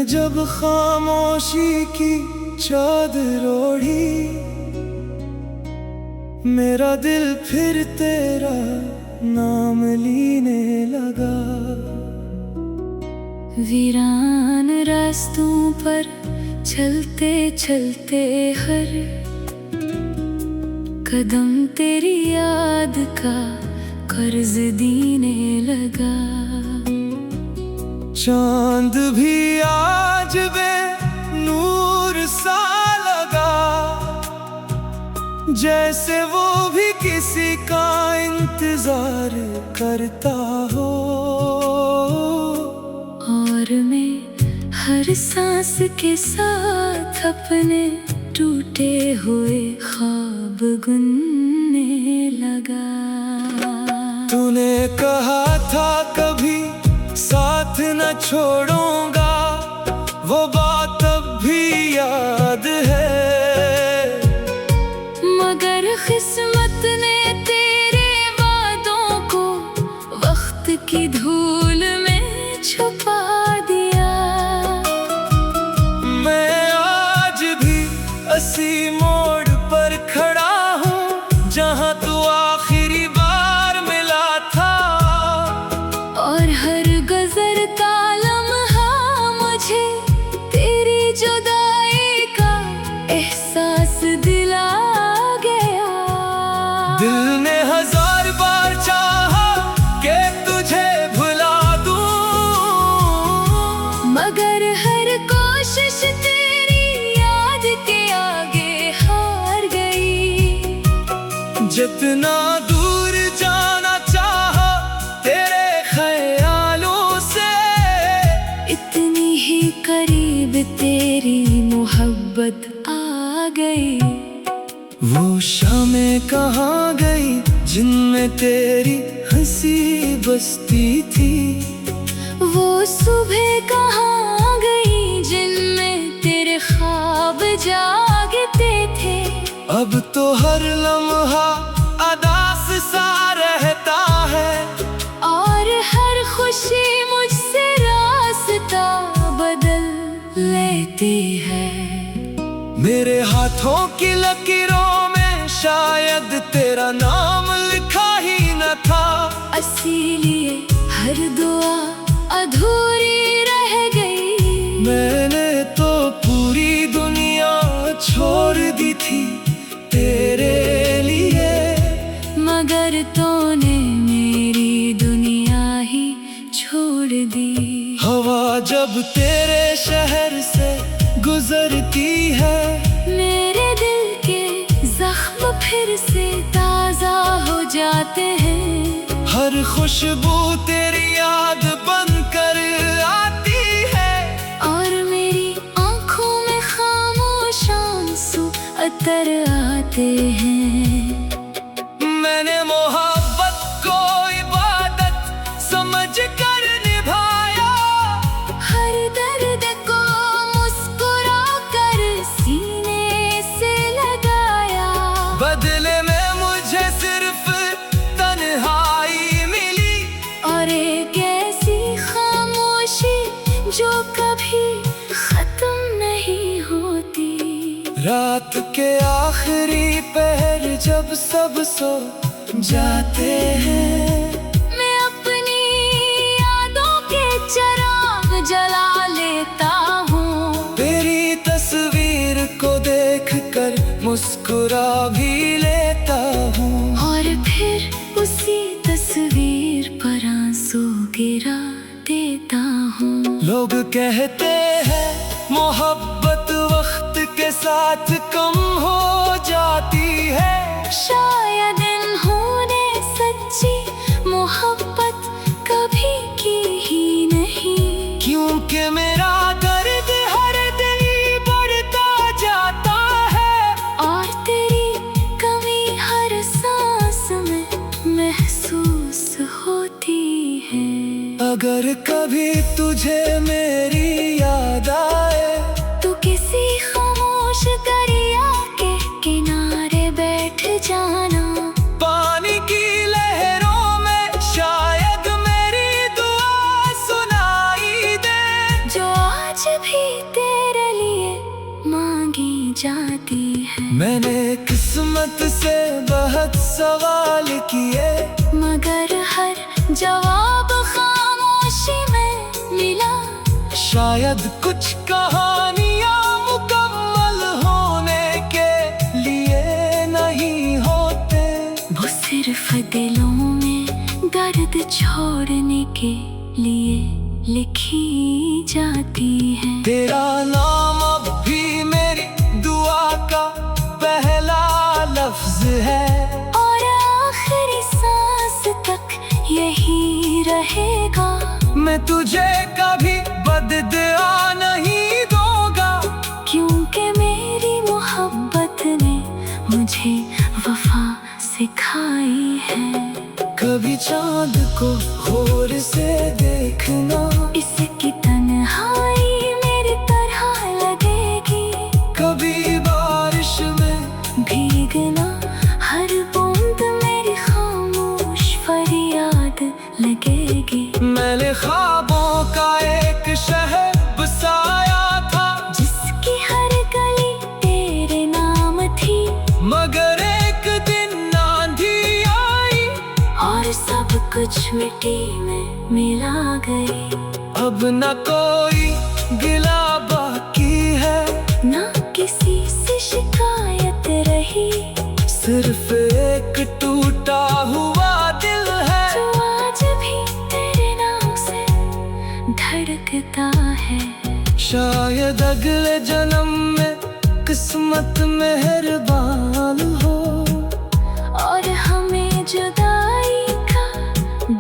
जब खामोशी की चादर ओढ़ी, मेरा दिल फिर तेरा नाम लेने लगा। वीरान रास्तों पर चलते चलते हर कदम तेरी याद का कर्ज देने लगा। चांद भी आज बे नूर सा लगा, जैसे वो भी किसी का इंतजार करता हो। और मैं हर सांस के साथ अपने टूटे हुए ख्वाब गुनने लगा। तूने कहा था कभी साथ न छोड़ूंगा, वो बात अब भी याद है। मगर किस्मत ने तेरे वादों को वक्त की धूल में छुपा दिया। मैं आज भी उसी मोड़ पर खड़ा हूँ जहाँ तू आखिरी बार मिला था। और हर गुजरता लम्हा मुझे तेरी जुदाई का एहसास दिला गया। दिल ने हजार बार चाहा कि तुझे भुला दूं, मगर हर कोशिश तेरी याद के आगे हार गई। जितना दूर जाना चाहा तेरे ख्यालों से, इतनी ही करीब तेरी मोहब्बत आ गई। वो शामें कहाँ गई जिनमें तेरी हंसी बसती थी। वो सुबह कहाँ गई जिनमें तेरे ख्वाब जागते थे। अब तो हर लम्हा अदास सा रहता है, और हर खुशी मुझसे रास्ता बदल लेती है। मेरे हाथों की लकीरों में शायद तेरा नाम लिखा ही न था। इसीलिए हर दुआ अधूरी रह गई। मैंने तो पूरी दुनिया छोड़ दी थी तेरे लिए, मगर तूने मेरी दुनिया ही छोड़ दी। हवा जब तेरे शहर से गुजरती है, मेरे दिल के जख्म फिर से ताजा हो जाते हैं। हर खुशबू तेरी याद बनकर आती है, और मेरी आंखों में खामोश आंसू अतर आते हैं। मैंने मोहब्बत को इबादत समझ कर निभाया। हर दर्द को मुस्कुरा कर सीने से लगाया। बदले में मुझे सिर्फ तन्हाई मिली, और एक ऐसी खामोशी जो कभी खत्म नहीं होती। रात के आखिरी पहर जब सब सो जाते हैं, मैं अपनी यादों के चिराग जला लेता हूँ। तेरी तस्वीर को देखकर मुस्कुरा भी लेता हूँ। और फिर उसी तस्वीर पर आंसू गिरा देता हूँ। लोग कहते हैं मोहब्बत वक्त के साथ कम हो जाती है। शायद इन्होंने सच्ची मोहब्बत कभी की ही नहीं। क्योंकि मेरा दर्द हर दिन बढ़ता जाता है, और तेरी कमी हर सांस में महसूस होती है। अगर कभी तुझे मेरी याद आए, तू किसी खामोश दरिया के किनारे बैठ जाना। पानी की लहरों में शायद मेरी दुआ सुनाई दे। जो आज भी भी तेरे लिए मांगी जाती है। मैंने किस्मत से बहुत सवाल किए, मगर हर जवाब खामोशी में मिला। शायद कुछ कहानियां मुकम्मल होने के लिए नहीं होते, वो सिर्फ दिलों में दर्द छोड़ने के लिए लिखी जाती है। तेरा नाम अब भी मेरी दुआ का पहला लफ्ज है, और आखिरी सांस तक यही रहेगा। मैं तुझे कभी बददुआ नहीं दूंगा, क्योंकि मेरी मोहब्बत ने मुझे वफा सिखाई है। कभी चांद को गौर से देखना, इसकी तन्हाई मेरी तरह लगेगी। कभी बारिश में भीगना, हर बूंद मेरी खामोश फरियाद लगेगी। मैंने ख्वाबों का एक शहर बसाया था, जिसकी हर गली तेरे नाम थी। मगर एक दिन आंधी आई और सब कुछ मिट्टी में मिला गई। अब न कोई गिला बाकी है, ना किसी से शिकायत रही। सिर्फ एक टूटा हुआ दिल है, जो आज भी तेरे नाम से धड़कता है। शायद अगले जन्म में किस्मत मेहरबान हो, और हमें जुदाई का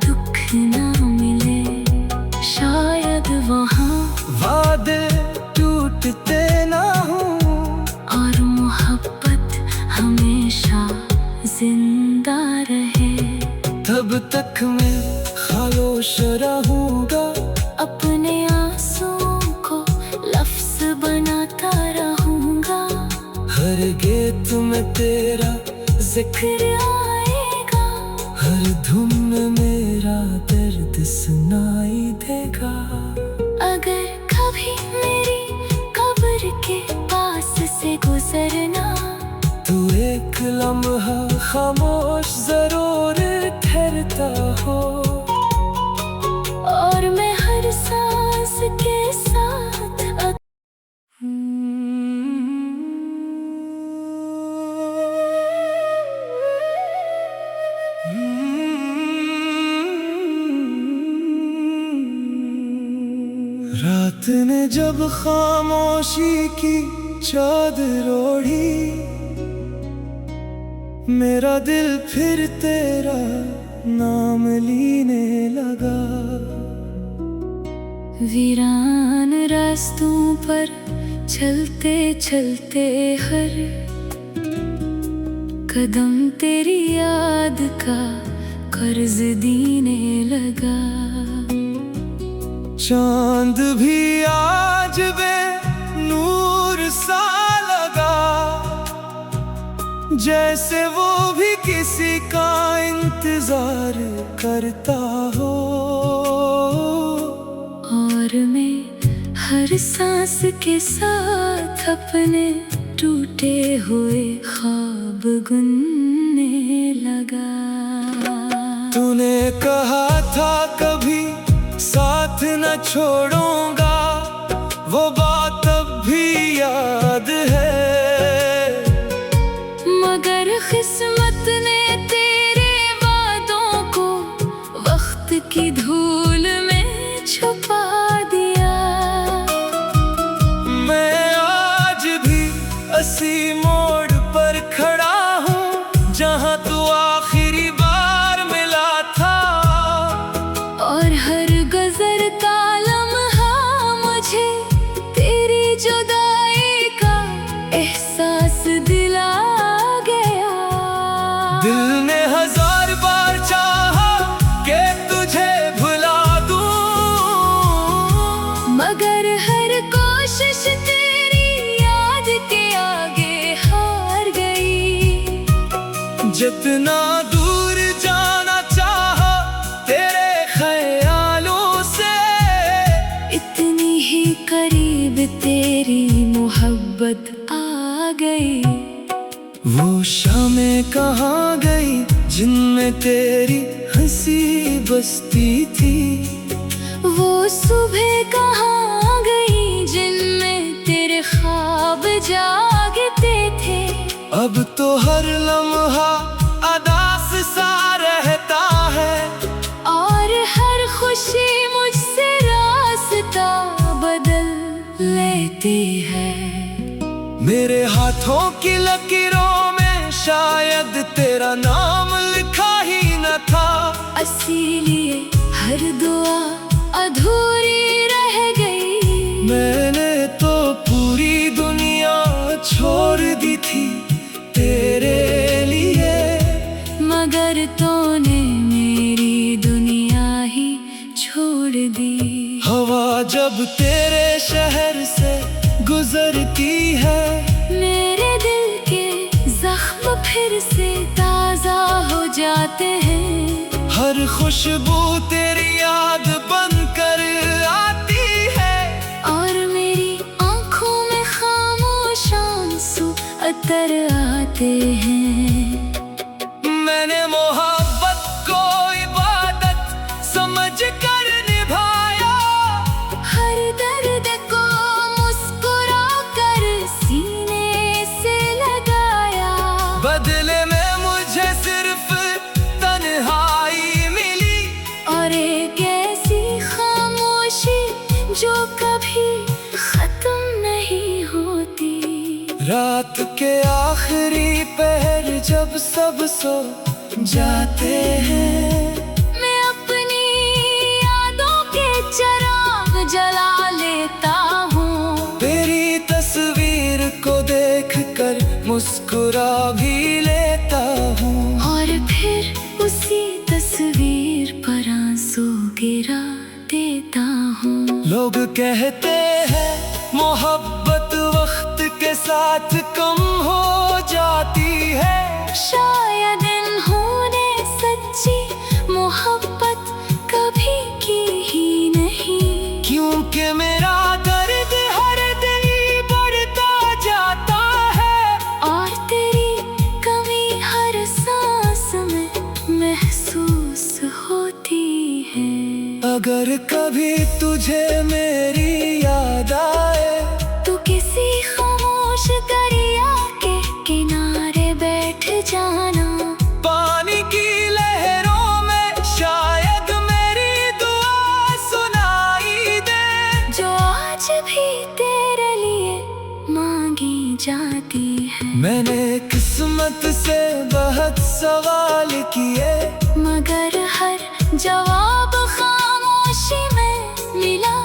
दुख ना मिले। शायद वहाँ वादे टूटते ना हो, और मोहब्बत हमेशा जिंदा रहे। तब तक मैं खामोश रहूंगा, अपने आंसुओं को लफ्ज बनाता रहूंगा। हर गीत में तेरा जिक्र आएगा, हर धुन में मेरा दर्द सुनाई देगा। अगर कभी मेरी कब्र के पास से गुजरना, तू एक लम्हा खामोश जरूर ठहरता हो, और मैं हर सांस के साथ रात ने जब खामोशी की चादर ओढ़ी, मेरा दिल फिर तेरा नाम लेने लगा। वीरान रास्तों पर चलते चलते हर कदम तेरी याद का कर्ज देने लगा। चांद भी आज बे नूर सा लगा, जैसे वो भी किसी का इंतजार करता हो। और मैं हर सांस के साथ अपने टूटे हुए ख्वाब गुनने लगा। तूने कहा था कभी साथ न छोड़ूंगा, वो बात अब भी याद है। मगर किस्मत ने तेरे वादों को वक्त की धूल में छुपा दिया। मैं आज भी इसी मोड़ पर खड़ा हूँ, जहाँ तू आखिरी बार मिला था। और हर गुजरता लम्हा मुझे तेरी जुदाई का एहसास दिला गया। दिल ने हजार बार चाहा कि तुझे भुला दूं, मगर हर कोशिश तेरी याद के आगे हार गई। जितना दूर जाना चाहा तेरे ख्यालों से, इतनी ही करीब मोहब्बत आ गई। वो शामें कहाँ गई जिनमें तेरी हंसी बसती थी। वो सुबह कहाँ गई जिनमें तेरे ख्वाब जागते थे। अब तो हर लम्हा अदास सा रहता है, और हर खुशी मुझसे रास्ता बदल लेती है। मेरे हाथों की लकीरों में शायद तेरा नाम लिखा ही न था। इसीलिए हर दुआ अधूरी रह गई। मैंने तो पूरी दुनिया छोड़ दी थी तेरे लिए, मगर तूने मेरी दुनिया ही छोड़ दी। हवा जब तेरे शहर से गुजरती है, मेरे दिल के जख्म फिर से ताजा हो जाते हैं। हर खुशबू तेरी याद बनकर आती है, और मेरी आंखों में खामोश आंसू अतर आते हैं। मैंने मोहब्बत को इबादत समझ कर निभाया। हर दर्द को मुस्कुरा कर सीने से लगाया। बदले में मुझे सिर्फ तन्हाई मिली, और एक ऐसी खामोशी जो कभी खत्म नहीं होती। रात के आखिरी पहर जब सब सो जाते हैं, मैं अपनी यादों के चिराग जला लेता हूँ। तेरी तस्वीर को देखकर मुस्कुरा भी लेता हूँ। और फिर उसी तस्वीर पर आंसू गिरा देता हूँ। लोग कहते हैं मोहब्बत वक्त के साथ कम हो जाती है। शायद इन्होंने सच्ची मोहब्बत कभी की ही नहीं। क्योंकि मेरा दर्द हर दिन बढ़ता जाता है, और तेरी कमी हर सांस में महसूस होती है। अगर कभी तुझे मेरी याद आए, तू किसी खामोश दरिया के किनारे बैठ जाना। पानी की लहरों में शायद मेरी दुआ सुनाई दे, जो आज भी तेरे लिए मांगी जाती है। मैंने किस्मत से बहुत सवाल किए, मगर हर जवाब खामोशी में मिला।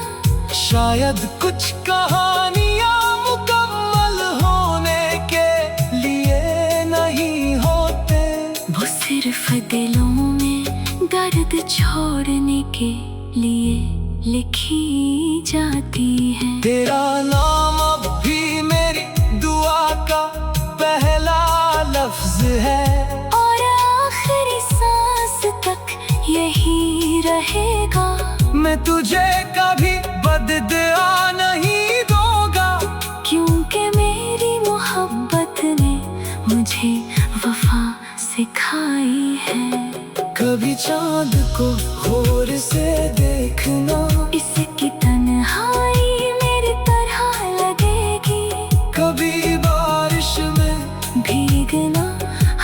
शायद कुछ कहानियां मुकम्मल होने के लिए नहीं होते। वो सिर्फ दिलों में दर्द छोड़ने के लिए लिखी जाती है। तेरा नाम अब भी मेरी दुआ का पहला लफ्ज है, और आखिरी सांस तक यही रहेगा। मैं तुझे कभी बददुआ नहीं दूंगा, क्योंकि मेरी मोहब्बत ने मुझे वफा सिखाई है। कभी चांद को गौर से देखना, इसकी तन्हाई मेरी तरह लगेगी। कभी बारिश में भीगना,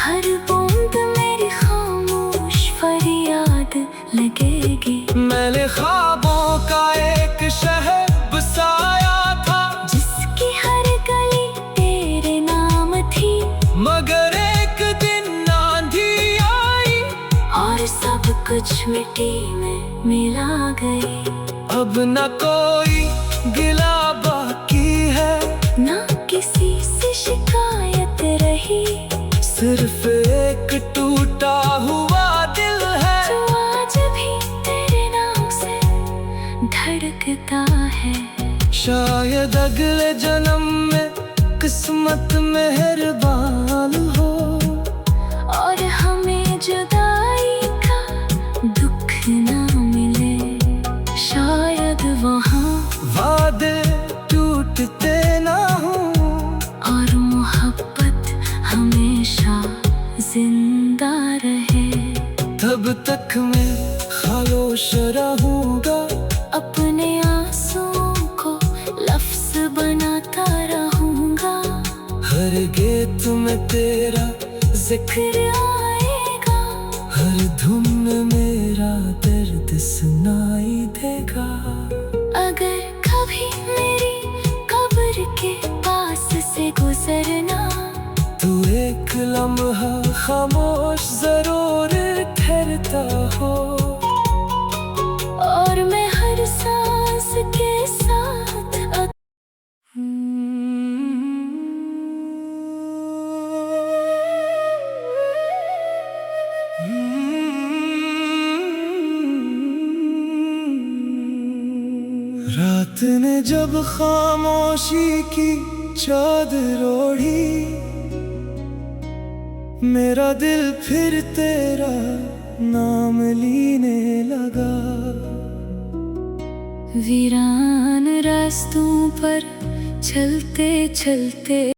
हर बूंद मेरी खामोश फरियाद लगेगी। मैंने ख्वाबों का एक शहर बसाया था, जिसकी हर गली तेरे नाम थी। मगर एक दिन आंधी आई और सब कुछ मिट्टी में मिला गई। अब न कोई गिला बाकी है, ना किसी से शिकायत रही। सिर्फ एक टूटा हुआ दिल है, जो आज भी तेरे नाम से धड़कता है। शायद अगले जन्म में किस्मत मेहरबान हो, और हमें जुदाई का दुख ना मिले। शायद वहाँ वादे टूटते ना हों, तब तक मैं खामोश रहूंगा, अपने आंसुओं को लफ्ज बनाता रहूंगा। हर गीत में तेरा जिक्र आएगा, हर धुन में मेरा दर्द सुनाई देगा। अगर कभी मेरी कब्र के पास से गुजरना, तू एक लम्हा खामोश जरूर ठहरता हो, और मैं हर सांस के साथ रात ने जब खामोशी की चादर ओढ़ी, मेरा दिल फिर तेरा नाम लेने लगा। वीरान रास्तों पर चलते चलते